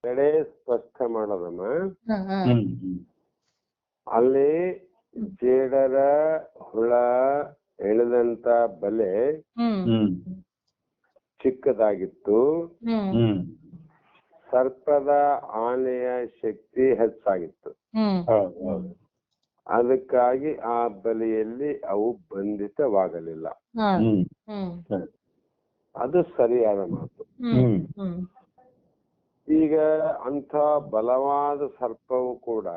ಕಡೆ ಸ್ಪಷ್ಟ ಮಾಡೋದಮ್ಮ. ಅಲ್ಲಿ ಜೇಡರ ಹುಳ ಎಳೆದಂತ ಬಲೆ ಚಿಕ್ಕದಾಗಿತ್ತು, ಸರ್ಪದ ಆನೆಯ ಶಕ್ತಿ ಹೆಚ್ಚಾಗಿತ್ತು. ಅದಕ್ಕಾಗಿ ಆ ಬಲೆಯಲ್ಲಿ ಅವು ಬಂಧಿತವಾಗಲಿಲ್ಲ. ಅದು ಸರಿಯಾದ ಮಾತು. ಈಗ ಅಂತ ಬಲವಾದ ಸರ್ಪವು ಕೂಡ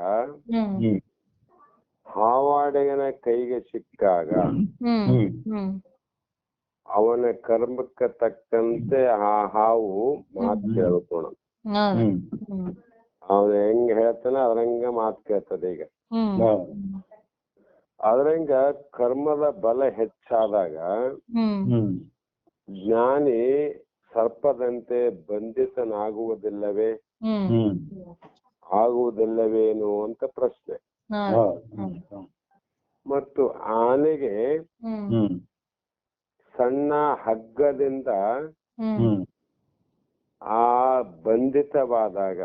ಹಾವಾಡಿಗನ ಕೈಗೆ ಸಿಕ್ಕಾಗ ಅವನ ಕರ್ಮಕ್ಕೆ ತಕ್ಕಂತೆ ಆ ಹಾವು ಮಾತು ಕೇಳ್ಕೋಣ. ಅವನು ಹೆಂಗ್ ಹೇಳ್ತಾನೆ ಅದ್ರಂಗ ಮಾತು ಕೇಳ್ತದೆ. ಈಗ ಅದ್ರಂಗ ಕರ್ಮದ ಬಲ ಹೆಚ್ಚಾದಾಗ ಜ್ಞಾನಿ ಸರ್ಪದಂತೆ ಬಂಧಿತನಾಗುವುದಿಲ್ಲವೇ, ಆಗುವುದಿಲ್ಲವೇನು ಅಂತ ಪ್ರಶ್ನೆ. ಮತ್ತು ಆನೆಗೆ ಸಣ್ಣ ಹಗ್ಗದಿಂದ ಆ ಬಂಧಿತವಾದಾಗ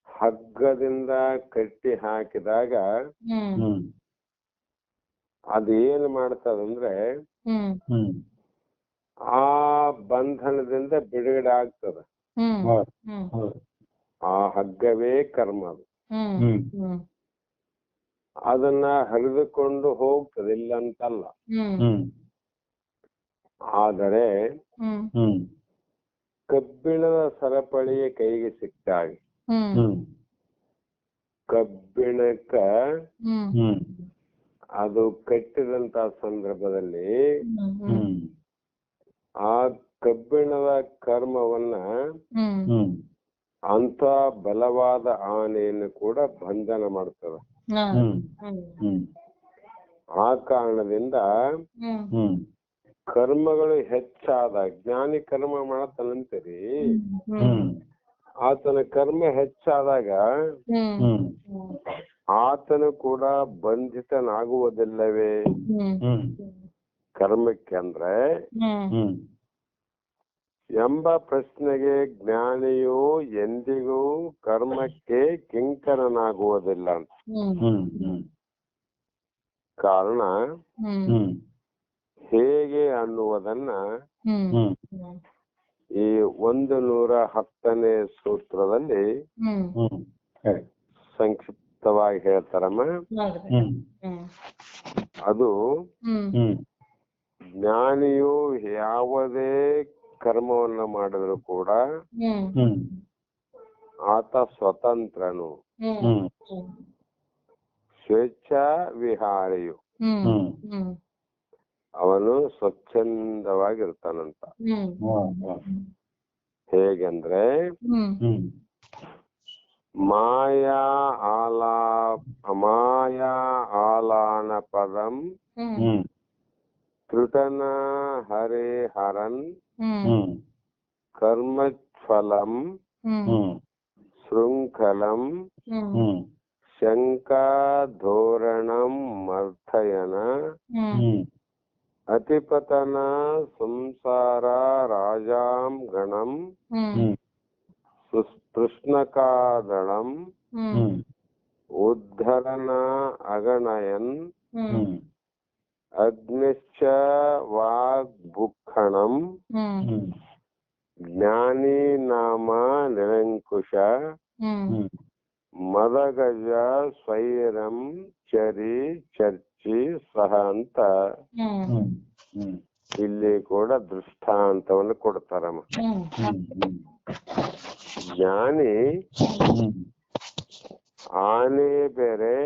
ಹಗ್ಗದಿಂದ ಕಟ್ಟಿ ಹಾಕಿದಾಗ ಅದೇನು ಮಾಡ್ತದಂದ್ರೆ ಆ ಬಂಧನದಿಂದ ಬಿಡುಗಡೆ ಆಗ್ತದ. ಆ ಹಗ್ಗವೇ ಕರ್ಮ. ಅದು ಅದನ್ನ ಹರಿದುಕೊಂಡು ಹೋಗ್ತದೆ, ಇಲ್ಲ ಅಂತಲ್ಲ. ಆದರೆ ಕಬ್ಬಿಣದ ಸರಪಳಿಯ ಕೈಗೆ ಸಿಕ್ಕಾಗ ಕಬ್ಬಿಣಕ್ಕ ಅದು ಕಟ್ಟಿದಂತ ಸಂದರ್ಭದಲ್ಲಿ ಆ ಕಬ್ಬಿಣದ ಕರ್ಮವನ್ನ ಅಂತ ಬಲವಾದ ಆನೆಯನ್ನು ಕೂಡ ಬಂಧನ ಮಾಡ್ತದೆ. ಆ ಕಾರಣದಿಂದ ಕರ್ಮಗಳು ಹೆಚ್ಚಾದ ಜ್ಞಾನಿ ಕರ್ಮ ಮಾಡತಾನಂತೀರಿ, ಆತನ ಕರ್ಮ ಹೆಚ್ಚಾದಾಗ ಆತನು ಕೂಡ ಬಂಧಿತನಾಗುವುದಿಲ್ಲವೇ ಕರ್ಮಕ್ಕೆ ಅಂದ್ರೆ ಎಂಬ ಪ್ರಶ್ನೆಗೆ ಜ್ಞಾನಿಯು ಎಂದಿಗೂ ಕರ್ಮಕ್ಕೆ ಕಿಂಕರನಾಗುವುದಿಲ್ಲ ಅಂತ. ಕಾರಣ ಹೇಗೆ ಅನ್ನುವುದನ್ನ ಈ 110ನೇ ಸೂತ್ರದಲ್ಲಿ ಸಂಕ್ಷಿಪ್ತವಾಗಿ ಹೇಳ್ತಾರಮ್ಮ. ಅದು ಜ್ಞಾನಿಯು ಯಾವುದೇ ಕರ್ಮವನ್ನ ಮಾಡಿದ್ರು ಕೂಡ ಆತ ಸ್ವತಂತ್ರನು, ಸ್ವೇಚ್ಛಾ ವಿಹಾರಿಯು, ಅವನು ಸ್ವಚ್ಛಂದವಾಗಿರ್ತಾನಂತ. ಹೇಗೆಂದ್ರೆ ಮಾಯಾ ಆಲಾನ ಪದಂ ತ್ರುಟನ ಹರೇ ಹರನ್ ಕರ್ಮಫಲಂ ಶೃಂಖಲಂ ಶಂಕಾಧೋರಣಂ ಮರ್ಥಯನ ಅತಿಪತನ ಸಂಸಾರ ರಾಜಾಂ ಗಣಂ ಕೃಷ್ಣಕಾದಳಂ ಉದ್ಧರಣ ಅಗಣಯನ್ ಅಗ್ನಿಶ್ಚ ವಾಗ್ಭುಕ್ಷಣಂ ಜ್ಞಾನಿ ನಾಮ ನಿರಂಕುಶ ಮದಗಜ ಸ್ವೈರಂ ಚರಿ ಚರ್ಚಿ ಸಹ ಅಂತ ಇಲ್ಲಿ ಕೂಡ ದೃಷ್ಟಾಂತವನ್ನು ಕೊಡ್ತಾರಮ್ಮ. ಜ್ಞಾನಿ ಆನೆ ಬೇರೆ,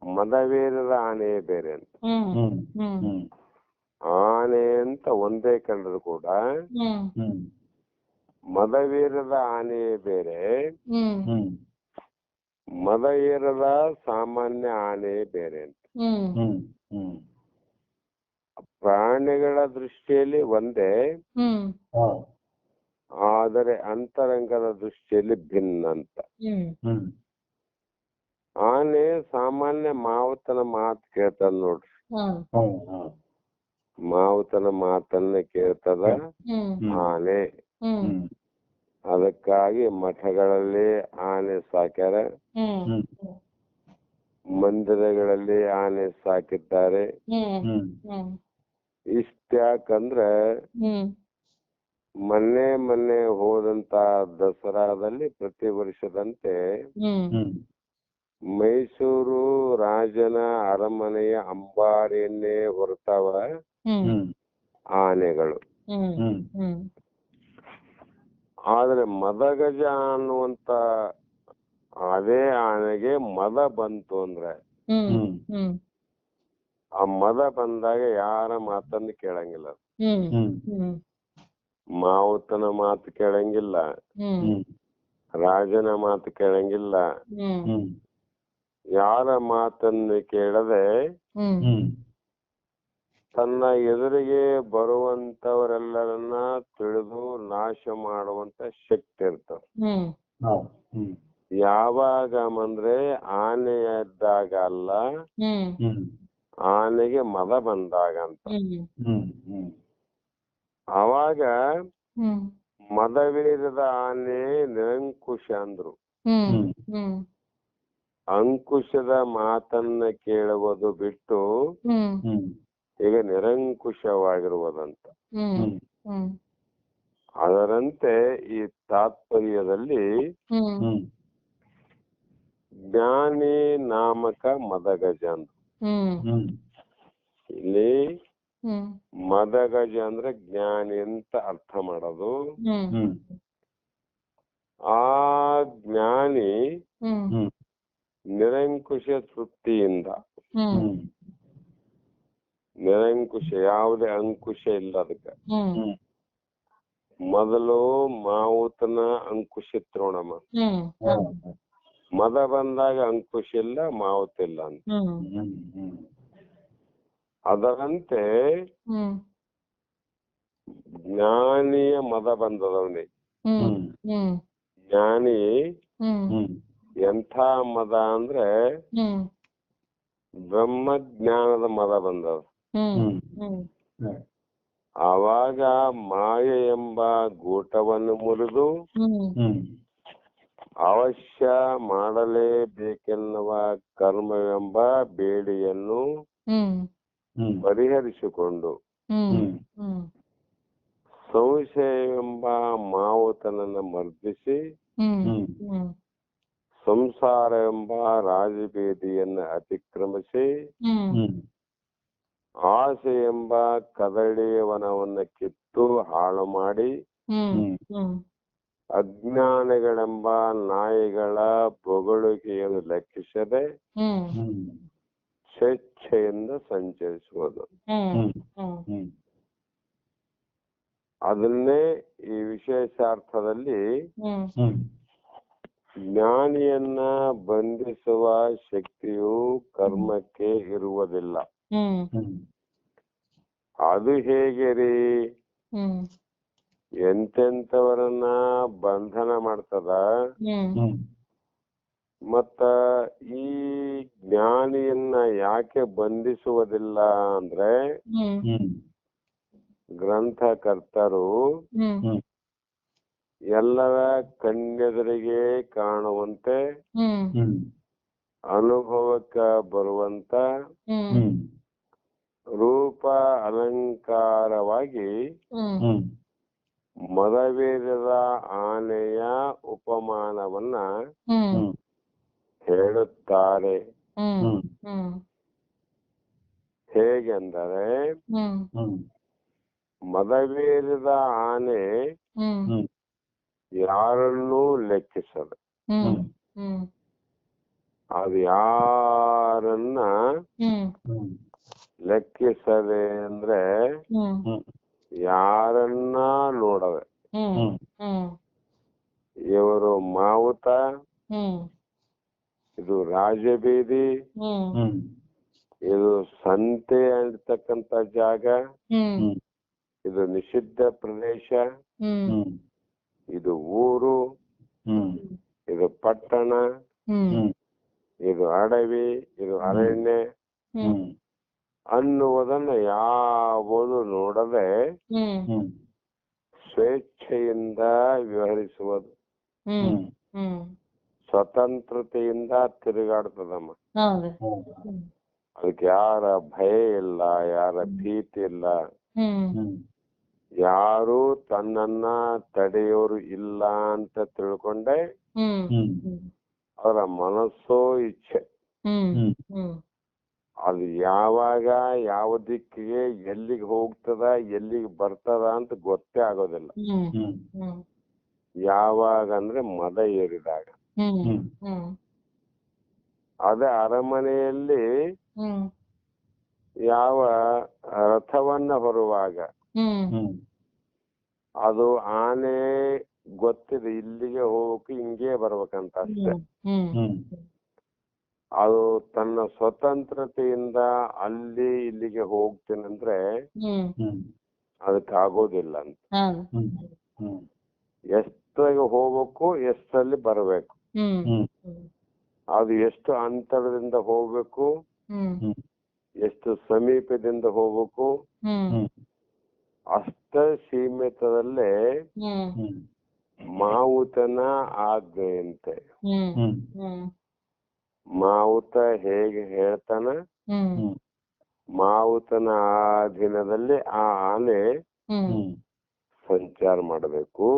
ಮದವೇರದ ಆನೆ ಬೇರೆ ಅಂತ. ಆನೆ ಅಂತ ಒಂದೇ ಕಂಡ್ರು ಕೂಡ ಮದವೇರದ ಆನೆ ಬೇರೆ, ಮದ ಏರದ ಸಾಮಾನ್ಯ ಆನೆ ಬೇರೆ ಅಂತ. ಪ್ರಾಣಿಗಳ ದೃಷ್ಟಿಯಲ್ಲಿ ಒಂದೇ, ಆದರೆ ಅಂತರಂಗದ ದೃಷ್ಟಿಯಲ್ಲಿ ಭಿನ್ನ ಅಂತ. ಆನೆ ಸಾಮಾನ್ಯ ಮಾವುತನ ಮಾತು ಕೇಳ್ತದ ನೋಡ್ರಿ, ಮಾವುತನ ಮಾತನ್ನ ಕೇಳ್ತದ ಆನೆ. ಹ್ಮ್ ಅದಕ್ಕಾಗಿ ಮಠಗಳಲ್ಲಿ ಆನೆ ಸಾಕ್ಯಾರ, ಹ್ಮ್ ಮಂದಿರಗಳಲ್ಲಿ ಆನೆ ಸಾಕಿದ್ದಾರೆ. ಹ್ಮ್ ಹ್ಮ್ ಇಷ್ಟ್ಯಾಕಂದ್ರೆ ಹ್ಮ್ ಮೊನ್ನೆ ಹೋದಂತ ದಸರಾದಲ್ಲಿ ಪ್ರತಿ ವರ್ಷದಂತೆ ಹ್ಮ್ ಮೈಸೂರು ರಾಜನ ಅರಮನೆಯ ಅಂಬಾರಿಯನ್ನೇ ಹೊರತಾವ ಹ್ಮ್ ಆನೆಗಳು. ಹ್ಮ್ ಹ್ಮ್ ಆದ್ರೆ ಮದಗಜ ಅನ್ನುವಂತ ಅದೇ ಆನೆಗೆ ಮದ ಬಂತು ಅಂದ್ರೆ ಹ್ಮ್ ಹ್ಮ್ ಆ ಮದ ಬಂದಾಗ ಯಾರ ಮಾತನ್ನು ಕೇಳಂಗಿಲ್ಲ. ಹ್ಮ್ ಹ್ಮ್ ಮಾವುತನ ಮಾತು ಕೇಳಂಗಿಲ್ಲ, ಹ್ಮ್ ರಾಜನ ಮಾತು ಕೇಳಂಗಿಲ್ಲ. ಹ್ಮ್ ಯಾರ ಮಾತನ್ನು ಕೇಳದೆ ಹ್ಮ್ ತನ್ನ ಎದುರಿಗೆ ಬರುವಂತವರೆಲ್ಲರನ್ನ ತಿಳಿದು ನಾಶ ಮಾಡುವಂತ ಶಕ್ತಿ ಇರ್ತವ. ಯಾವಾಗ ಅಂದ್ರೆ ಆನೆ ಇದ್ದಾಗ ಅಲ್ಲ, ಆನೆಗೆ ಮದ ಬಂದಾಗ ಅಂತ. ಅವಾಗ ಮದವೇರಿದ ಆನೆ ನಿರಂಕುಶ ಅಂದ್ರು. ಅಂಕುಶದ ಮಾತನ್ನ ಕೇಳುವುದು ಬಿಟ್ಟು ಈಗ ನಿರಂಕುಶವಾಗಿರುವುದಂತ. ಅದರಂತೆ ಈ ತಾತ್ಪರ್ಯದಲ್ಲಿ ಜ್ಞಾನಿ ನಾಮಕ ಮದಗಜ ಅಂದ್ರು. ಇಲ್ಲಿ ಮದಗಜ ಅಂದ್ರೆ ಜ್ಞಾನಿ ಅಂತ ಅರ್ಥ ಮಾಡೋದು. ಆ ಜ್ಞಾನಿ ನಿರಂಕುಶ ತೃಪ್ತಿಯಿಂದ, ನಿರಂಕುಶ ಯಾವುದೇ ಅಂಕುಶ ಇಲ್ಲ ಅದಕ್ಕೆ. ಮೊದಲು ಮಾವುತನ ಅಂಕುಶ ತ್ರೋಣಮ, ಮದ ಬಂದಾಗ ಅಂಕುಶ ಇಲ್ಲ, ಮಾವುತ ಇಲ್ಲ ಅಂತ. ಅದರಂತೆ ಜ್ಞಾನಿಯ ಮದ ಬಂದದವನಿಗೆ. ಜ್ಞಾನಿ ಎಂಥ ಮದ ಅಂದ್ರೆ ಬ್ರಹ್ಮಜ್ಞಾನದ ಮದ ಬಂದದ. ಆವಾಗ ಮಾಯೆ ಎಂಬ ಗೂಟವನ್ನು ಮುರಿದು ಅವಶ್ಯ ಮಾಡಲೇಬೇಕೆನ್ನುವ ಕರ್ಮವೆಂಬ ಬೇಡಿಯನ್ನು ಪರಿಹರಿಸಿಕೊಂಡು ಸಂಶಯವೆಂಬ ಮಾವುತನನ್ನು ಮರ್ದಿಸಿ ಸಂಸಾರ ಎಂಬ ರಾಜಬೀದಿಯನ್ನು ಅತಿಕ್ರಮಿಸಿ ಆಸೆ ಎಂಬ ಕದಳಿ ವನವನ್ನು ಕಿತ್ತು ಹಾಳು ಮಾಡಿ ಅಜ್ಞಾನಿಗಳೆಂಬ ನಾಯಿಗಳ ಬೊಗಳುಗೆಯನ್ನು ಲೆಕ್ಕಿಸದೆ ಸ್ವೇಚ್ಛೆಯಿಂದ ಸಂಚರಿಸುವುದು. ಅದನ್ನೇ ಈ ವಿಶೇಷಾರ್ಥದಲ್ಲಿ ಜ್ಞಾನಿಯನ್ನ ಬಂಧಿಸುವ ಶಕ್ತಿಯು ಕರ್ಮಕ್ಕೆ ಇರುವುದಿಲ್ಲ. ಅದು ಹೇಗೆ ರೀ? ಎಂತೆಂತವರನ್ನ ಬಂಧನ ಮಾಡ್ತದ. ಮತ್ತ ಈ ಜ್ಞಾನಿಯನ್ನ ಯಾಕೆ ಬಂಧಿಸುವುದಿಲ್ಲ ಅಂದ್ರೆ ಗ್ರಂಥಕರ್ತರು ಎಲ್ಲರ ಕಣ್ಣೆದುರಿಗೆ ಕಾಣುವಂತೆ ಅನುಭವಕ್ಕ ಬರುವಂತ ರೂಪ ಅಲಂಕಾರವಾಗಿ ಮದವೇರಿದ ಆನೆಯ ಉಪಮಾನವನ್ನ ಹೇಳುತ್ತಾರೆ. ಹೇಗೆಂದರೆ ಮದವೇರಿದ ಆನೆ ಯಾರನ್ನೂ ಲೆಕ್ಕಿಸದೆ, ಅದು ಯಾರನ್ನ ಲೆಕ್ಕಿಸದೆ ಅಂದ್ರೆ ಯಾರನ್ನ ನೋಡವೆ. ಇವರು ಮಾವುತ, ಇದು ರಾಜಬೀದಿ, ಇದು ಸಂತೆ ಅಂತಕ್ಕಂತ ಜಾಗ, ಇದು ನಿಷಿದ್ಧ ಪ್ರದೇಶ, ಇದು ಊರು, ಇದು ಪಟ್ಟಣ, ಇದು ಅಡವಿ, ಇದು ಅರಣ್ಯ ಅನ್ನುವುದನ್ನ ಯಾವುದು ನೋಡದೆ ಸ್ವೇಚ್ಛೆಯಿಂದ ವ್ಯವಹರಿಸುವುದು, ಹ್ಮ್ ಹ್ಮ್ ಸ್ವತಂತ್ರತೆಯಿಂದ ತಿರುಗಾಡ್ತದಮ್ಮ. ಹೌದು. ಅದಕ್ಕೆ ಯಾರ ಭಯ ಇಲ್ಲ, ಯಾರ ಭೀತಿ ಇಲ್ಲ, ಹ್ಮ್ ಯಾರು ತನ್ನನ್ನ ತಡೆಯೋರು ಇಲ್ಲ ಅಂತ ತಿಳ್ಕೊಂಡೆ ಹ್ಮ್ ಅವರ ಮನಸ್ಸೋ ಇಚ್ಛೆ ಹ್ಮ್ ಹ್ಮ್ ಅದು ಯಾವಾಗ ಯಾವ ದಿಕ್ಕಿಗೆ ಎಲ್ಲಿಗೆ ಹೋಗ್ತದ ಎಲ್ಲಿಗೆ ಬರ್ತದ ಅಂತ ಗೊತ್ತೇ ಆಗೋದಿಲ್ಲ. ಯಾವಾಗ ಅಂದ್ರೆ ಮದ ಏರಿದಾಗ. ಅದೇ ಅರಮನೆಯಲ್ಲಿ ಯಾವ ರಥವನ್ನ ಹೊರುವಾಗ ಅದು ಆನೆ ಗೊತ್ತಿದೆ ಇಲ್ಲಿಗೆ ಹೋಗಕ್ಕೆ ಹಿಂಗೆ ಬರ್ಬೇಕಂತ ಅಷ್ಟೇ. ಅದು ತನ್ನ ಸ್ವತಂತ್ರತೆಯಿಂದ ಅಲ್ಲಿ ಇಲ್ಲಿಗೆ ಹೋಗ್ತೀನಂದ್ರೆ ಅದಕ್ಕೆ ಆಗೋದಿಲ್ಲ ಅಂತ. ಎಷ್ಟಾಗ ಹೋಗ್ಬೇಕು, ಎಷ್ಟಲ್ಲಿ ಬರಬೇಕು, ಅದು ಎಷ್ಟು ಅಂತರದಿಂದ ಹೋಗ್ಬೇಕು, ಎಷ್ಟು ಸಮೀಪದಿಂದ ಹೋಗ್ಬೇಕು, ಅಷ್ಟ ಸೀಮಿತದಲ್ಲೇ ಮಾವುತನ ಆಜ್ಞೆಯಂತೆ. ಮಾವುತ ಹೇಗೆ ಹೇಳ್ತಾನ, ಮಾವುತನ ಅಧೀನದಲ್ಲಿ ಆ ಆನೆ ಸಂಚಾರ ಮಾಡಬೇಕು.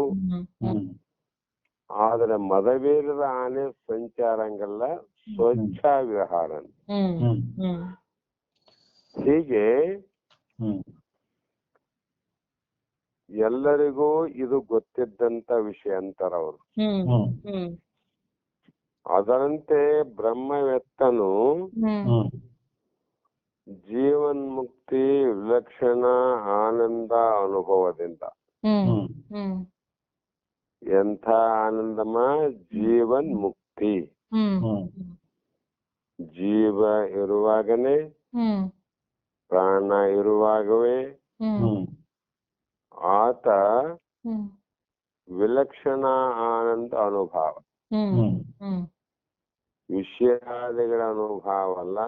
ಆದ್ರೆ ಮದವೇರದ ಆನೆ ಸಂಚಾರ ಹಂಗಲ್ಲ, ಸ್ವಚ್ಛ ವಿಹಾರ. ಹೀಗೆ ಎಲ್ಲರಿಗೂ ಇದು ಗೊತ್ತಿದ್ದಂತ ವಿಷಯ ಅಂತಾರ ಅವರು. ಅದರಂತೆ ಬ್ರಹ್ಮವೆತ್ತನು ಜೀವನ್ಮುಕ್ತಿ ವಿಲಕ್ಷಣ ಆನಂದ ಅನುಭವದಿಂದ. ಎಂಥ ಆನಂದಮ? ಜೀವನ್ ಮುಕ್ತಿ. ಜೀವ ಇರುವಾಗನೇ, ಪ್ರಾಣ ಇರುವಾಗವೇ ಆತ ವಿಲಕ್ಷಣ ಆನಂದ ಅನುಭವ. ವಿಷಯಾದಿಗಳ ಅನುಭವ ಅಲ್ಲ,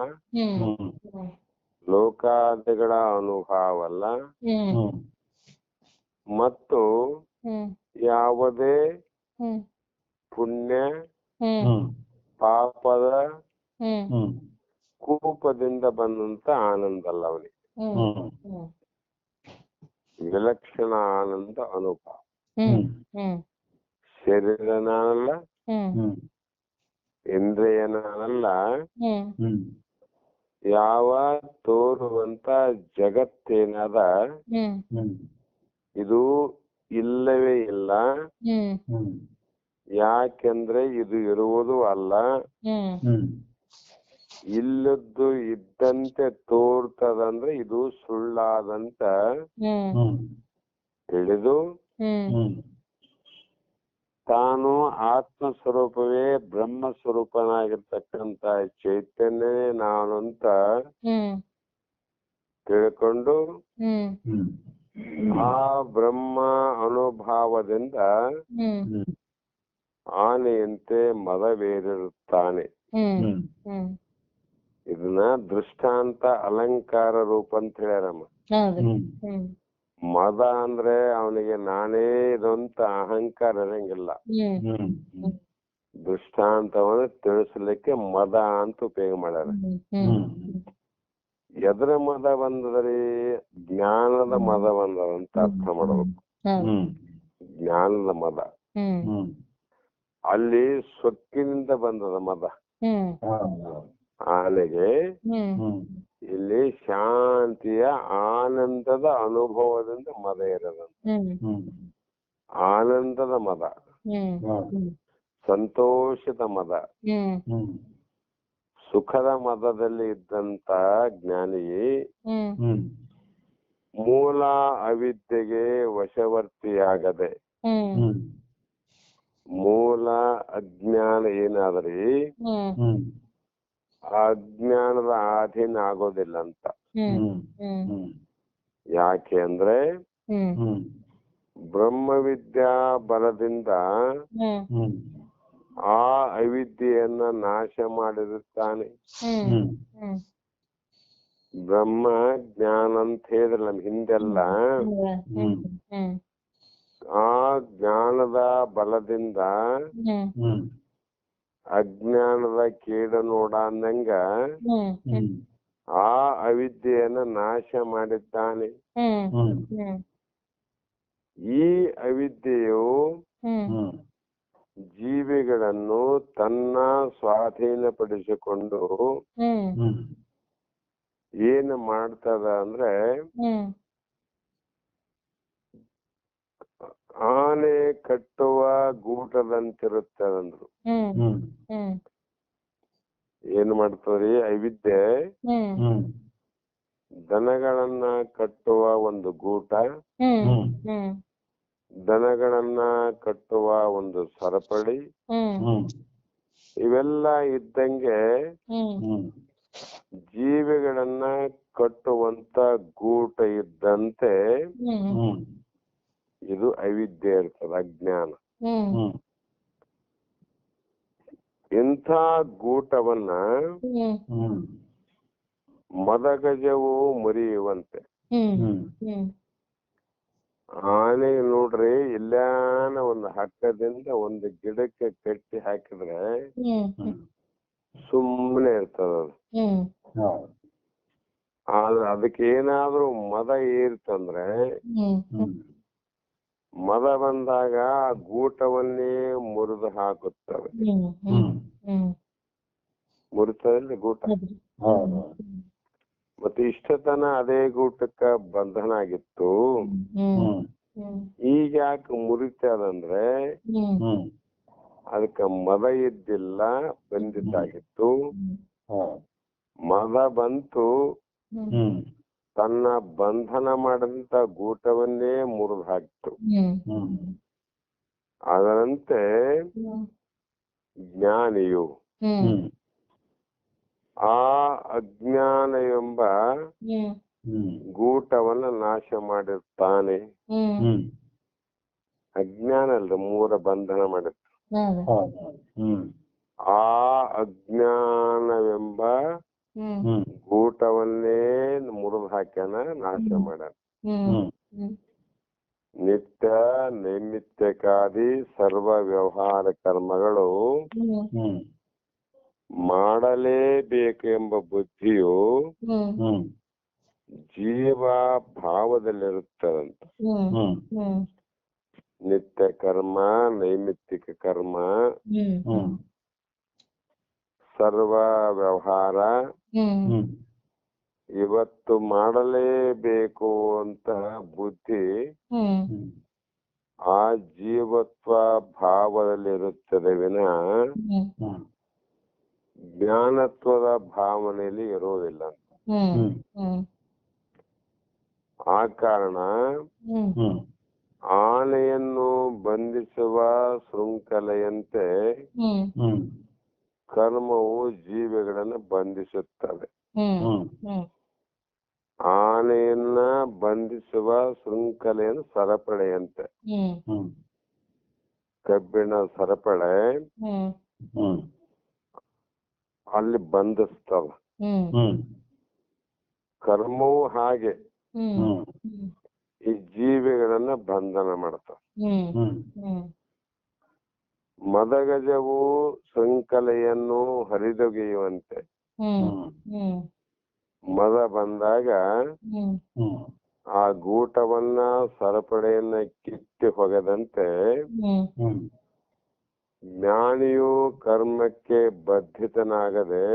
ಲೋಕಾದಿಗಳ ಅನುಭವ ಅಲ್ಲ, ಮತ್ತು ಯಾವುದೇ ಪುಣ್ಯ ಪಾಪದ ಕೂಪದಿಂದ ಬಂದಂತ ಆನಂದ ಅಲ್ಲ ಅವನಿಗೆ. ವಿಲಕ್ಷಣ ಆನಂದ ಅನುಭವ. ಶರೀರ ನಾನಲ್ಲ, ಇಂದ್ರಿಯ ನಾನಲ್ಲ, ಯಾವ ತೋರುವಂತ ಜಗತ್ತೇನದ ಇದು ಇಲ್ಲವೇ ಇಲ್ಲ. ಯಾಕೆಂದ್ರೆ ಇದು ಇರುವುದು ಅಲ್ಲ, ಇಲ್ಲದ್ದು ಇದ್ದಂತೆ ತೋರ್ತದಂದ್ರೆ ಇದು ಸುಳ್ಳಾದಂತ ತಿಳಿದು ತಾನು ಆತ್ಮ ಸ್ವರೂಪವೇ ಬ್ರಹ್ಮ ಸ್ವರೂಪನಾಗಿರ್ತಕ್ಕಂತ ಚೈತನ್ಯವೇ ನಾನು ಅಂತ ತಿಳ್ಕೊಂಡು ಆ ಬ್ರಹ್ಮ ಅನುಭಾವದಿಂದ ಆನೆಯಂತೆ ಮದವೇರಿರುತ್ತಾನೆ. ಇದನ್ನ ದೃಷ್ಟಾಂತ ಅಲಂಕಾರ ರೂಪ ಅಂತ ಹೇಳ್ಯಾರಮ್ಮ. ಮದ ಅಂದ್ರೆ ಅವನಿಗೆ ನಾನೇ ಇದಂತ ಅಹಂಕಾರ ಇರಂಗಿಲ್ಲ. ದೃಷ್ಟಾಂತವನ್ನು ತಿಳಿಸ್ಲಿಕ್ಕೆ ಮದ ಅಂತ ಉಪಯೋಗ ಮಾಡ್ಯಾರ. ಎದರ ಮದ ಬಂದದ್ರಿ? ಜ್ಞಾನದ ಮದ ಬಂದದಂತ ಅರ್ಥ ಮಾಡಬೇಕು. ಜ್ಞಾನದ ಮದ ಅಲ್ಲಿ ಸೊಕ್ಕಿನಿಂದ ಬಂದದ ಮದ ಆನೆಗೆ. ಇಲ್ಲಿ ಶಾಂತಿಯ ಆನಂದದ ಅನುಭವದಿಂದ ಮದ ಇರೋದಂತ. ಆನಂದದ ಮದ, ಸಂತೋಷದ ಮದ, ಸುಖದ ಮದದಲ್ಲಿ ಇದ್ದಂತ ಜ್ಞಾನಿ ಮೂಲ ಅವಿದ್ಯೆಗೆ ವಶವರ್ತಿಯಾಗದೆ, ಮೂಲ ಅಜ್ಞಾನ ಏನಾದ್ರಿ ಆ ಅಜ್ಞಾನದ ಅಧೀನ ಆಗೋದಿಲ್ಲ ಅಂತ. ಯಾಕೆ ಅಂದ್ರೆ ಬ್ರಹ್ಮವಿದ್ಯಾ ಬಲದಿಂದ ಆ ಅವಿದ್ಯೆಯನ್ನ ನಾಶ ಮಾಡಿರುತ್ತಾನೆ. ಬ್ರಹ್ಮ ಜ್ಞಾನ ಅಂತ ಹೇಳಿದ್ರಲ್ಲ ಹಿಂದೆಲ್ಲ, ಆ ಜ್ಞಾನದ ಬಲದಿಂದ ಅಜ್ಞಾನದ ಕೇಡು ನೋಡ ಅಂದಂಗ ಆ ಅವಿದ್ಯೆಯನ್ನ ನಾಶ ಮಾಡಿದ್ದಾನೆ. ಈ ಅವಿದ್ಯೆಯು ಜೀವಿಗಳನ್ನು ತನ್ನ ಸ್ವಾಧೀನಪಡಿಸಿಕೊಂಡು ಏನು ಮಾಡ್ತದ ಅಂದ್ರೆ ಆನೆ ಕಟ್ಟುವ ಗೂಟದಂತಿರುತ್ತದಂದ್ರು. ಏನ್ ಮಾಡ್ತದ್ರಿ ಅವಿದ್ಯೆ? ದನಗಳನ್ನ ಕಟ್ಟುವ ಒಂದು ಗೂಟ, ದನಗಳನ್ನ ಕಟ್ಟುವ ಒಂದು ಸರಪಳಿ, ಇವೆಲ್ಲ ಇದ್ದಂಗೆ ಜೀವಿಗಳನ್ನ ಕಟ್ಟುವಂತ ಗೂಟ ಇದ್ದಂತೆ ಇದು ಅವಿದ್ಯೆ ಇರ್ತದ, ಅಜ್ಞಾನ. ಇಂಥ ಗೂಟವನ್ನ ಮದಗಜವು ಮುರಿಯುವಂತೆ. ಆನೆ ನೋಡ್ರಿ, ಇಲ್ಲಾನ ಒಂದು ಹಗ್ಗದಿಂದ ಒಂದು ಗಿಡಕ್ಕೆ ಕಟ್ಟಿ ಹಾಕಿದ್ರೆ ಸುಮ್ಮನೆ ಇರ್ತದ ಅದು. ಆದ್ರೆ ಅದಕ್ಕೆ ಏನಾದ್ರೂ ಮದ ಏರ್ತಂದ್ರೆ, ಮದ ಬಂದಾಗ ಆ ಗೂಟವನ್ನೇ ಮುರಿದು ಹಾಕುತ್ತವೆ. ಮುರಿತದಲ್ಲಿ ಗೂಟ. ಮತ್ತೆ ಇಷ್ಟತನ ಅದೇ ಗೂಟಕ್ಕ ಬಂಧನ ಆಗಿತ್ತು. ಈಗ ಯಾಕೆ ಮುರಿತದಂದ್ರೆ ಅದಕ್ಕ ಮದ ಇದ್ದಿಲ್ಲ, ಬಂದಿದ್ದಾಗಿತ್ತು. ಮದ ಬಂತು, ತನ್ನ ಬಂಧನ ಮಾಡಿದಂತ ಗೂಟವನ್ನೇ ಮುರಿದು ಹಾಕಿತು. ಅದರಂತೆ ಜ್ಞಾನಿಯು ಆ ಅಜ್ಞಾನ ಎಂಬ ಗೂಟವನ್ನ ನಾಶ ಮಾಡಿರ್ತಾನೆ. ಅಜ್ಞಾನ ಅಲ್ರಿ, ಮೂರ ಬಂಧನ ಮಾಡಿರ್ತಾನೆ. ಆ ಅಜ್ಞಾನವೆಂಬ ಗೂಟವನ್ನೇ ಮುರಿದು ಹಾಕ್ಯಾನ, ನಾಶ ಮಾಡ್ಯಾನ. ನಿತ್ಯ ನೈಮಿತ್ಯಕಾದಿ ಸರ್ವ ವ್ಯವಹಾರ ಕರ್ಮಗಳು ಮಾಡಲೇಬೇಕು ಎಂಬ ಬುದ್ಧಿಯು ಜೀವ ಭಾವದಲ್ಲಿರುತ್ತದಂತ. ನಿತ್ಯ ಕರ್ಮ, ನೈಮಿತ್ತಿಕ ಕರ್ಮ, ಸರ್ವ ವ್ಯವಹಾರ ಇವತ್ತು ಮಾಡಲೇಬೇಕು ಅಂತ ಬುದ್ಧಿ ಆ ಜೀವತ್ವ ಭಾವದಲ್ಲಿರುತ್ತದೆ ವಿನ ಜ್ಞಾನತ್ವದ ಭಾವನೆಯಲ್ಲಿ ಇರುವುದಿಲ್ಲ. ಆ ಕಾರಣ ಆನೆಯನ್ನು ಬಂಧಿಸುವ ಶೃಂಖಲೆಯಂತೆ ಕರ್ಮವು ಜೀವಿಗಳನ್ನು ಬಂಧಿಸುತ್ತದೆ. ಆನೆಯನ್ನ ಬಂಧಿಸುವ ಶೃಂಖಲೆಯನ್ನು ಸರಪಳೆಯಂತೆ, ಕಬ್ಬಿಣ ಸರಪಳೆ ಅಲ್ಲಿ ಬಂಧಿಸ್ತವ. ಕರ್ಮವು ಹಾಗೆ ಈ ಜೀವಿಗಳನ್ನ ಬಂಧನ ಮಾಡ್ತಾವ. ಮದಗಜವು ಶೃಂಖಲೆಯನ್ನು ಹರಿದೊಗೆಯುವಂತೆ, ಮದ ಬಂದಾಗ ಆ ಗೂಟವನ್ನ ಸರಪಳೆಯನ್ನ ಕಿತ್ತಿ ಹೊಗೆದಂತೆ ಜ್ಞಾನಿಯು ಕರ್ಮಕ್ಕೆ ಬದ್ಧಿತನಾಗದೆ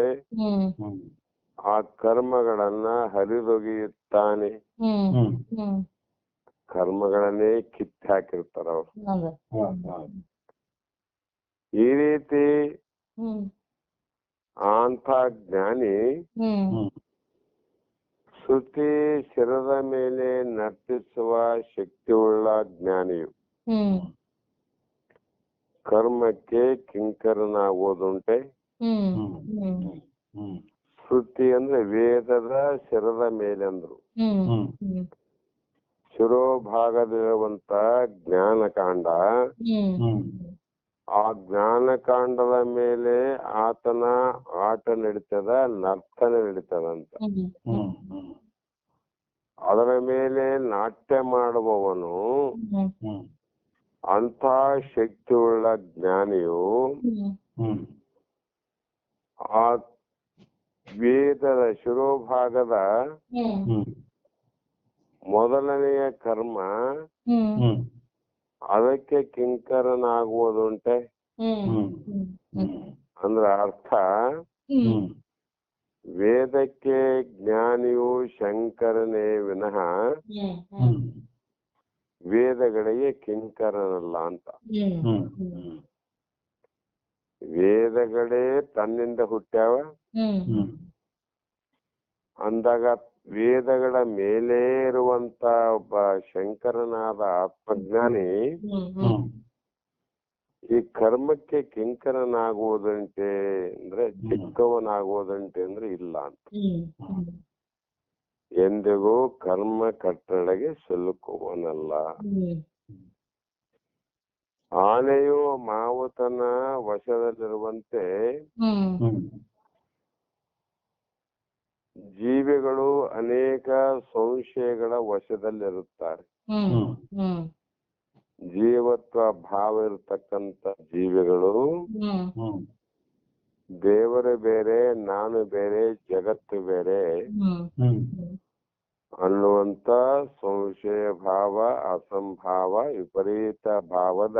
ಆ ಕರ್ಮಗಳನ್ನ ಹರಿದೊಗೆಯುತ್ತಾನೆ. ಕರ್ಮಗಳನ್ನೇ ಕಿತ್ತು ಹಾಕಿರ್ತಾರ ಅವರು. ಈ ರೀತಿ ಅಂತ ಜ್ಞಾನಿ ಶ್ರುತಿ ಶಿರದ ಮೇಲೆ ನರ್ತಿಸುವ ಶಕ್ತಿಯುಳ್ಳ ಜ್ಞಾನಿಯು ಕರ್ಮಕ್ಕೆ ಕಿಂಕರನಾಗುವುದುಂಟೆ. ಶ್ರುತಿ ಅಂದ್ರೆ ವೇದದ ಶಿರದ ಮೇಲೆ ಅಂದ್ರು. ಶಿರೋಭಾಗದಲ್ಲಿರುವಂತ ಜ್ಞಾನಕಾಂಡ, ಆ ಜ್ಞಾನಕಾಂಡದ ಮೇಲೆ ಆತನ ಆಟ ನಡೀತದ, ನರ್ತನ ನಡೀತದಂತ. ಅದರ ಮೇಲೆ ನಾಟ್ಯ ಮಾಡುವವನು ಅಂತ ಶಕ್ತಿಯುಳ್ಳ ಜ್ಞಾನಿಯು ಆ ವೇದದ ಶಿರೋಭಾಗದ ಮೊದಲನೆಯ ಕರ್ಮ ಅದಕ್ಕೆ ಕಿಂಕರನಾಗುವುದುಂಟೆ. ಅಂದ್ರ ಅರ್ಥ, ವೇದಕ್ಕೆ ಜ್ಞಾನಿಯು ಶಂಕರನೇ ವಿನಃ ವೇದಗಳಿಗೆ ಕಿಂಕರನಲ್ಲ ಅಂತ. ವೇದಗಳೇ ತನ್ನಿಂದ ಹುಟ್ಟ್ಯಾವ ಅಂದಾಗ ವೇದಗಳ ಮೇಲೆ ಇರುವಂತ ಒಬ್ಬ ಶಂಕರನಾದ ಆತ್ಮಜ್ಞಾನಿ ಈ ಕರ್ಮಕ್ಕೆ ಕಿಂಕರನಾಗುವುದಂತೆ ಅಂದ್ರೆ ಚಿಕ್ಕವನಾಗುವುದಂತೆ ಅಂದ್ರೆ ಇಲ್ಲ ಅಂತ. ಎಂದಿಗೂ ಕರ್ಮ ಕಟ್ಟಳೆಗೆ ಸಿಲುಕುವನಲ್ಲ. ಆನೆಯು ಮಾವುತನ ವಶದಲ್ಲಿರುವಂತೆ ಜೀವಿಗಳು ಅನೇಕ ಸಂಶಯಗಳ ವಶದಲ್ಲಿರುತ್ತಾರೆ. ಜೀವತ್ವ ಭಾವ ಇರತಕ್ಕಂತ ಜೀವಿಗಳು ದೇವರು ಬೇರೆ, ನಾನು ಬೇರೆ, ಜಗತ್ತು ಬೇರೆ ಅನ್ನುವಂತ ಸಂಶಯ ಭಾವ, ಅಸಂಭಾವ, ವಿಪರೀತ ಭಾವದ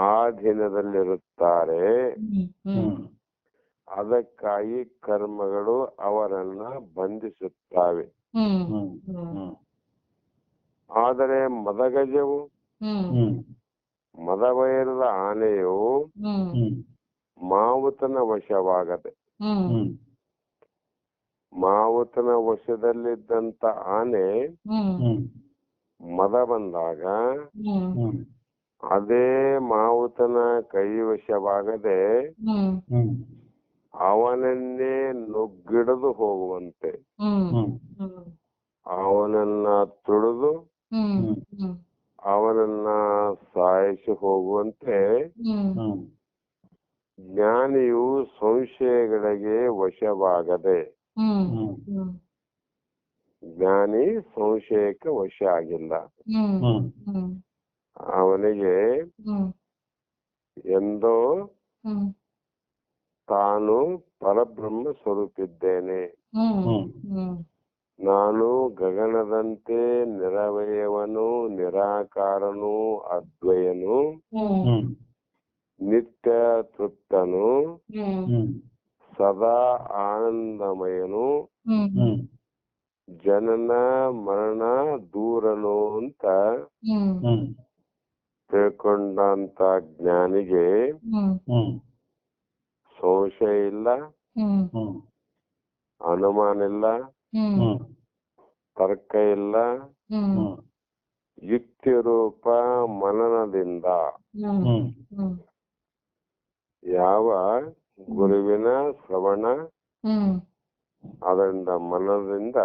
ಆಧೀನದಲ್ಲಿರುತ್ತಾರೆ. ಅದಕ್ಕಾಗಿ ಕರ್ಮಗಳು ಅವರನ್ನ ಬಂಧಿಸುತ್ತವೆ. ಆದರೆ ಮದಗಜವು ಮದವೈರದ ಆನೆಯು ಮಾವುತನ ವಶವಾಗದೆ, ಮಾವುತನ ವಶದಲ್ಲಿದ್ದಂತ ಆನೆ ಮದ ಬಂದಾಗ ಅದೇ ಮಾವುತನ ಕೈವಶವಾಗದೆ ಅವನನ್ನೇ ನುಗ್ಗಿಡಿದು ಹೋಗುವಂತೆ, ಅವನನ್ನ ತುಳಿದು ಅವನನ್ನ ಸಾಯಿಸಿ ಹೋಗುವಂತೆ ಜ್ಞಾನಿಯು ಸಂಶಯಗಳಿಗೆ ವಶವಾಗದೆ, ಜ್ಞಾನಿ ಸಂಶಯಕ್ಕೆ ವಶ ಆಗಿಲ್ಲ. ಅವನಿಗೆ ಎಂದೋ ತಾನು ಪರಬ್ರಹ್ಮ ಸ್ವರೂಪಿದ್ದೇನೆ, ನಾನು ಗಗನದಂತೆ ನಿರವಯವನು, ನಿರಾಕಾರನು, ಅದ್ವಯನು, ನಿತ್ಯ ತೃಪ್ತನು, ಸದಾ ಆನಂದಮಯನು, ಜನನ ಮರಣ ದೂರನು ಅಂತ ತಿಳ್ಕೊಂಡಂತ ಜ್ಞಾನಿಗೆ ಸಂಶಯ ಇಲ್ಲ, ಅನುಮಾನ ಇಲ್ಲ, ತರ್ಕ ಇಲ್ಲ. ಯುಕ್ತಿ ರೂಪ ಮನನದಿಂದ ಯಾವ ಗುರುವಿನ ಶ್ರವಣ ಅದರಿಂದ ಮನದಿಂದ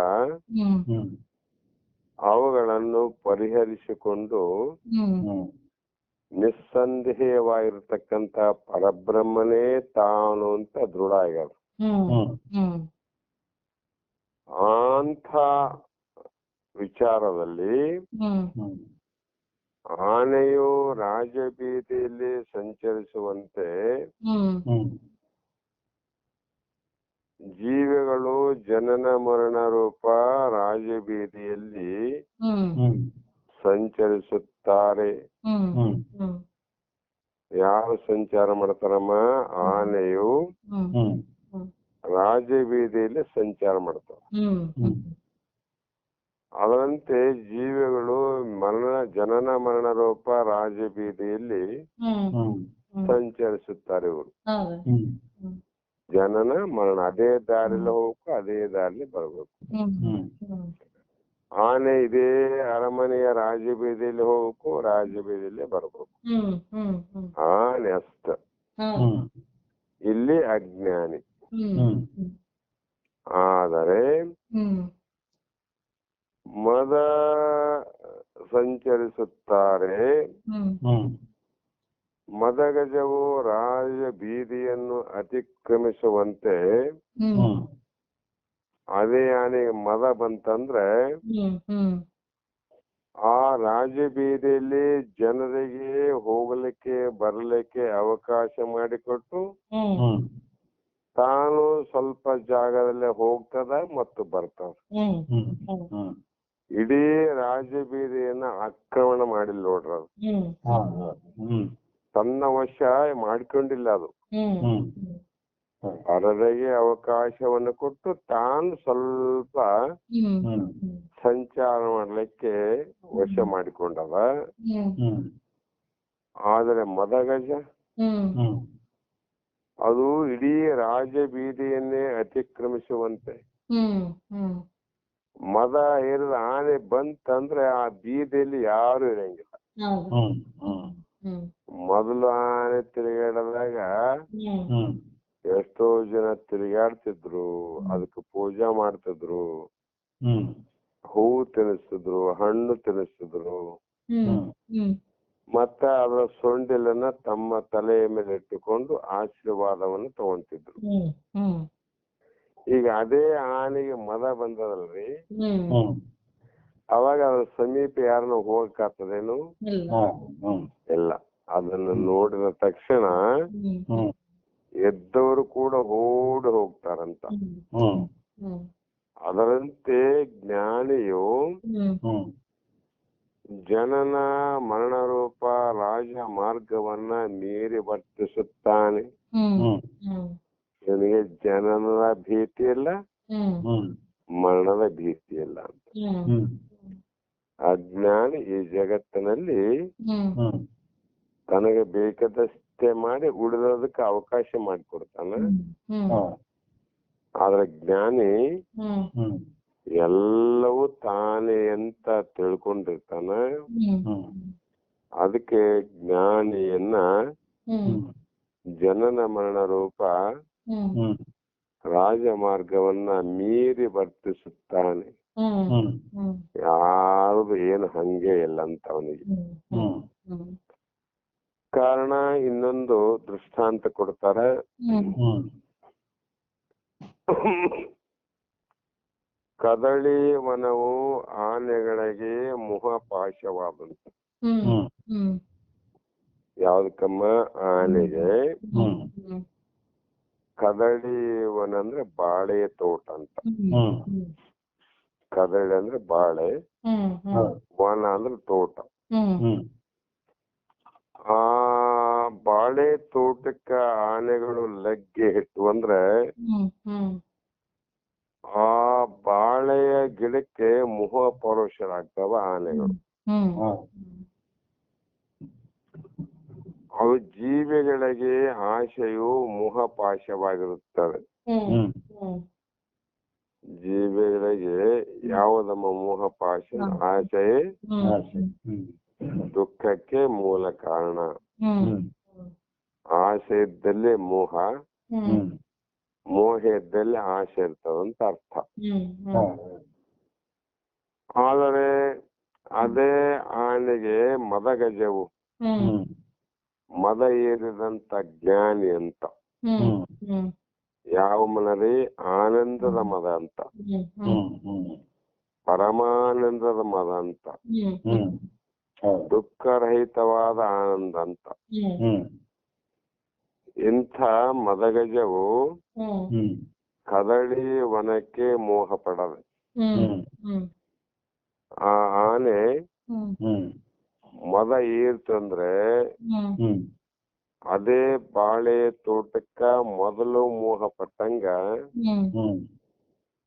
ಅವುಗಳನ್ನು ಪರಿಹರಿಸಿಕೊಂಡು ನಿಸ್ಸಂದೇಹವಾಗಿರ್ತಕ್ಕಂತ ಪರಬ್ರಹ್ಮನೇ ತಾನು ಅಂತ ದೃಢ ಆಗ್ಯಾರ. ಅಂಥ ವಿಚಾರದಲ್ಲಿ ಆನೆಯು ರಾಜಬೀದಿಯಲ್ಲಿ ಸಂಚರಿಸುವಂತೆ ಜೀವಿಗಳು ಜನನ ಮರಣ ರೂಪ ರಾಜಬೀದಿಯಲ್ಲಿ ಸಂಚರಿಸುತ್ತಾರೆ. ಯಾರು ಸಂಚಾರ ಮಾಡ್ತಾರಮ್ಮ? ಆನೆಯು ರಾಜಬೀದಿಯಲ್ಲಿ ಸಂಚಾರ ಮಾಡ್ತಾವ. ಅದರಂತೆ ಜೀವಿಗಳು ಜನನ ಮರಣ ರೂಪ ರಾಜಬೀದಿಯಲ್ಲಿ ಸಂಚರಿಸುತ್ತಾರೆ. ಇವರು ಜನನ ಮರಣ ಅದೇ ದಾರಿಯಲ್ಲಿ ಹೋಗ್ಬೇಕು, ಅದೇ ದಾರಿಲಿ ಬರ್ಬೇಕು. ಆನೆ ಇದೇ ಅರಮನೆಯ ರಾಜಬೀದಿಯಲ್ಲಿ ಹೋಗ್ಬೇಕು, ರಾಜಬೀದಿಯಲ್ಲಿ ಬರ್ಬೇಕು. ಆನೆ ಅಷ್ಟ, ಇಲ್ಲಿ ಅಜ್ಞಾನಿ. ಆದರೆ ಮದ ಸಂಚರಿಸುತ್ತಾರೆ. ಮದಗಜವು ರಾಜ ಬೀದಿಯನ್ನು ಅತಿಕ್ರಮಿಸುವಂತೆ ಅದೇ ಆನೆಗೆ ಮದ ಬಂತಂದ್ರೆ ಆ ರಾಜಬೀದಿಯಲ್ಲಿ ಜನರಿಗೆ ಹೋಗಲಿಕ್ಕೆ ಬರಲಿಕ್ಕೆ ಅವಕಾಶ ಮಾಡಿಕೊಟ್ಟು ತಾನು ಸ್ವಲ್ಪ ಜಾಗದಲ್ಲೇ ಹೋಗ್ತದ ಮತ್ತು ಬರ್ತದ. ಇಡೀ ರಾಜಬೀದಿಯನ್ನ ಆಕ್ರಮಣ ಮಾಡಿಲ್ಲ ನೋಡ್ರ ಅದು. ತನ್ನ ವಶ ಮಾಡ್ಕೊಂಡಿಲ್ಲ ಅದು. ಪರರಿಗೆ ಅವಕಾಶವನ್ನು ಕೊಟ್ಟು ತಾನು ಸ್ವಲ್ಪ ಸಂಚಾರ ಮಾಡ್ಲಿಕ್ಕೆ ವಶ ಮಾಡಿಕೊಂಡವ. ಆದರೆ ಮದಗಜ ಅದು ಇಡೀ ರಾಜಬೀದಿಯನ್ನೇ ಅತಿಕ್ರಮಿಸುವಂತೆ ಮದ ಏರಿದ ಆನೆ ಬಂತಂದ್ರೆ ಆ ಬೀದಿಯಲ್ಲಿ ಯಾರು ಇರಂಗಿಲ್ಲ. ಮೊದಲು ಆನೆ ತಿರುಗಾಡಿದಾಗ ಎಷ್ಟೋ ಜನ ತಿರುಗಾಡ್ತಿದ್ರು, ಅದಕ್ಕೆ ಪೂಜಾ ಮಾಡ್ತಿದ್ರು, ಹೂವು ತಿನ್ನಿಸ್ತಿದ್ರು, ಹಣ್ಣು ತಿನ್ನಿಸ್ತಿದ್ರು, ಮತ್ತ ಅದರ ಸೊಂಡಿಲನ್ನ ತಮ್ಮ ತಲೆಯ ಮೇಲೆ ಇಟ್ಟುಕೊಂಡು ಆಶೀರ್ವಾದವನ್ನು ತಗೊಂತಿದ್ರು. ಈಗ ಅದೇ ಆನೆಗೆ ಮದ ಬಂದದಲ್ರಿ, ಅವಾಗ ಅದ್ರ ಸಮೀಪ ಯಾರನ್ನ ಹೋಗಕ್ಕಾಗ್ತದೇನು? ಇಲ್ಲ. ಅದನ್ನು ನೋಡಿದ ತಕ್ಷಣ ಎದ್ದವರು ಕೂಡ ಓಡಿ ಹೋಗ್ತಾರಂತ. ಅದರಂತೆ ಜ್ಞಾನಿಯು ಜನನ ಮರಣ ರೂಪ ರಾಜ ಮಾರ್ಗವನ್ನ ಮೀರಿ ವರ್ತಿಸುತ್ತಾನೆ. ಇವನಿಗೆ ಜನನದ ಭೀತಿ ಇಲ್ಲ, ಮರಣದ ಭೀತಿ ಇಲ್ಲ ಅಂತ. ಅಜ್ಞಾನಿ ಈ ಜಗತ್ತಿನಲ್ಲಿ ತನಗೆ ಬೇಕಾದಷ್ಟೇ ಮಾಡಿ ಉಳಿದೋದಕ್ಕೆ ಅವಕಾಶ ಮಾಡಿಕೊಡ್ತಾನ. ಆದ್ರೆ ಜ್ಞಾನಿ ಎಲ್ಲವೂ ತಾನೇ ಅಂತ ತಿಳ್ಕೊಂಡಿರ್ತಾನ. ಅದಕ್ಕೆ ಜ್ಞಾನಿಯನ್ನ ಜನನ ಮರಣ ರೂಪ ರಾಜಮಾರ್ಗವನ್ನ ಮೀರಿ ವರ್ತಿಸುತ್ತಾನೆ. ಯಾರು ಏನು ಹಂಗೆ ಇಲ್ಲ ಅಂತ ಅವನಿಗೆ. ಕಾರಣ ಇನ್ನೊಂದು ದೃಷ್ಟಾಂತ ಕೊಡ್ತಾರ. ಕದಳಿ ವನವು ಆನೆಗಳಿಗೆ ಮುಖಪಾಶವಾದಂತ. ಯಾವ್ದಕ್ಕಮ್ಮ? ಆನೆಗೆ. ಕದಳಿ ವನ ಅಂದ್ರೆ ಬಾಳೆ ತೋಟ ಅಂತ. ಕದಳಿ ಅಂದ್ರೆ ಬಾಳೆ, ವನ ಅಂದ್ರೆ ತೋಟ. ಆ ಬಾಳೆ ತೋಟಕ್ಕ ಆನೆಗಳು ಲಗ್ಗೆ ಇಟ್ಟು ಅಂದ್ರೆ ಆ ಬಾಳೆಯ ಗಿಡಕ್ಕೆ ಮುಖ ಪರೋಶರಾಗ್ತಾವ ಆನೆಗಳು. ಅವು ಜೀವಿಗಳಿಗೆ ಆಶೆಯು ಮುಖಪಾಶವಾಗಿರುತ್ತವೆ. ಜೀವಿಗಳಿಗೆ ಯಾವುದಮ್ಮ ಮುಖಪಾಶ? ಆಶೆ ದುಃಖಕ್ಕೆ ಮೂಲ ಕಾರಣ. ಆಸೆ ಇದ್ದಲ್ಲಿ ಮೋಹ, ಮೋಹ ಇದ್ದಲ್ಲಿ ಆಸೆ ಇರ್ತದಂತ ಅರ್ಥ. ಆದರೆ ಅದೇ ಆನೆಗೆ ಮದಗಜವು ಮದ ಏರಿದಂತ ಜ್ಞಾನಿ ಅಂತ. ಯಾವ ಮನರಿ? ಆನಂದದ ಮದ ಅಂತ, ಪರಮಾನಂದದ ಮದ ಅಂತ, ದುಃಖರಹಿತವಾದ ಆನಂದ ಅಂತ. ಇಂಥ ಮದಗಜವು ಕದಳಿ ವನಕ್ಕೆ ಮೋಹ ಪಡದೆ. ಆ ಆನೆ ಮದ ಏರ್ತಂದ್ರೆ ಅದೇ ಬಾಳೆ ತೋಟಕ್ಕ ಮೊದಲು ಮೋಹ ಪಟ್ಟಂಗ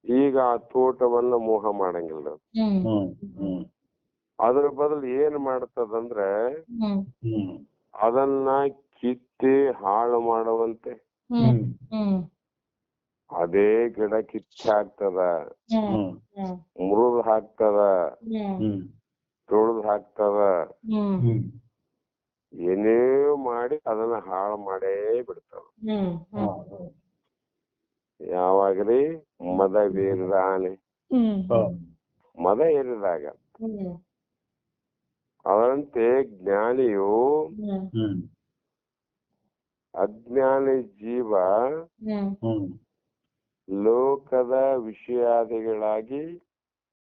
ಈಗ ಆ ತೋಟವನ್ನ ಮೋಹ ಮಾಡಂಗಿಲ್ಲ. ಅದ್ರ ಬದಲು ಏನ್ ಮಾಡ್ತದಂದ್ರೆ ಅದನ್ನ ಕಿತ್ತಿ ಹಾಳು ಮಾಡುವಂತೆ ಅದೇ ಗಿಡ ಕಿತ್ತಾಗ್ತದ, ಮುರಿದು ಹಾಕ್ತದ, ತೊಳೆದು ಹಾಕ್ತದ, ಏನೇ ಮಾಡಿ ಅದನ್ನ ಹಾಳು ಮಾಡೇ ಬಿಡ್ತದ. ಯಾವಾಗ್ರಿ? ಮದ ಏರಿದ ಆನೆ. ಮದ ಏರಿದಾಗ. ಅದರಂತೆ ಜ್ಞಾನಿಯು ಅಜ್ಞಾನಿ ಜೀವ ಲೋಕದ ವಿಷಯಾದಿಗಳಾಗಿ